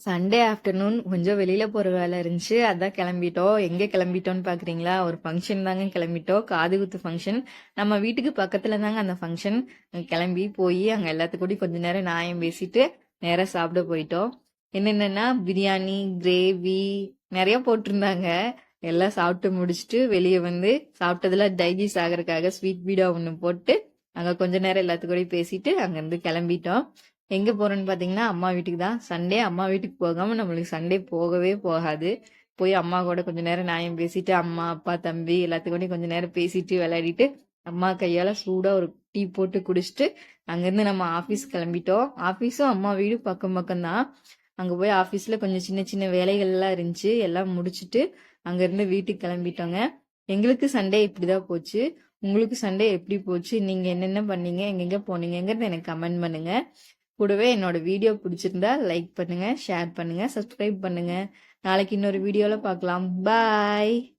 Sunday afternoon கொஞ்சம் வெளியில போற வேலை இருந்துச்சு. அதான் கிளம்பிட்டோம். எங்க கிளம்பிட்டோம்னு பாக்குறீங்களா? ஒரு ஃபங்க்ஷன் தாங்க கிளம்பிட்டோம். காது குத்து ஃபங்க்ஷன். நம்ம வீட்டுக்கு பக்கத்துல தாங்க அந்த ஃபங்க்ஷன். கிளம்பி போய் அங்க எல்லாத்துக்கூடயும் கொஞ்ச நேரம் நியாயம் பேசிட்டு நேரா சாப்பிட போயிட்டோம். என்னென்னன்னா பிரியாணி, கிரேவி நிறைய போட்டிருந்தாங்க. எல்லாம் சாப்பிட்டு முடிச்சுட்டு வெளியே வந்து சாப்பிட்டதுல டைஜஸ்ட் ஆகறதுக்காக ஸ்வீட் பீடா ஒன்று போட்டு அங்க கொஞ்ச நேரம் எல்லாத்துக்கூடயும் பேசிட்டு அங்கிருந்து கிளம்பிட்டோம். எங்க போறோம்னு பாத்தீங்கன்னா அம்மா வீட்டுக்கு தான். சண்டே அம்மா வீட்டுக்கு போகாம நம்மளுக்கு சண்டே போகவே போகாது. போய் அம்மா கூட கொஞ்ச நேரம் நியாயம் பேசிட்டு அம்மா அப்பா தம்பி எல்லாத்துக்கூடயும் கொஞ்ச நேரம் பேசிட்டு விளையாடிட்டு அம்மா கையால சூடா ஒரு டீ போட்டு குடிச்சிட்டு அங்கிருந்து நம்ம ஆபீஸ் கிளம்பிட்டோம். ஆபீஸும் அம்மா வீடு பக்கம் பக்கம் தான். அங்க போய் ஆபீஸ்ல கொஞ்சம் சின்ன சின்ன வேலைகள் எல்லாம் இருந்துச்சு. எல்லாம் முடிச்சிட்டு அங்க இருந்து வீட்டுக்கு கிளம்பிட்டோங்க. எங்களுக்கு சண்டே இப்படிதான் போச்சு. உங்களுக்கு சண்டே எப்படி போச்சு? நீங்க என்னென்ன பண்ணீங்க? எங்கெங்க போனீங்கங்கிறத எனக்கு கமெண்ட் பண்ணுங்க. கூடவே என்னோட வீடியோ பிடிச்சிருந்தா லைக் பண்ணுங்க, ஷேர் பண்ணுங்க, சப்ஸ்கிரைப் பண்ணுங்க. நாளைக்கு இன்னொரு வீடியோல பார்க்கலாம். பாய்.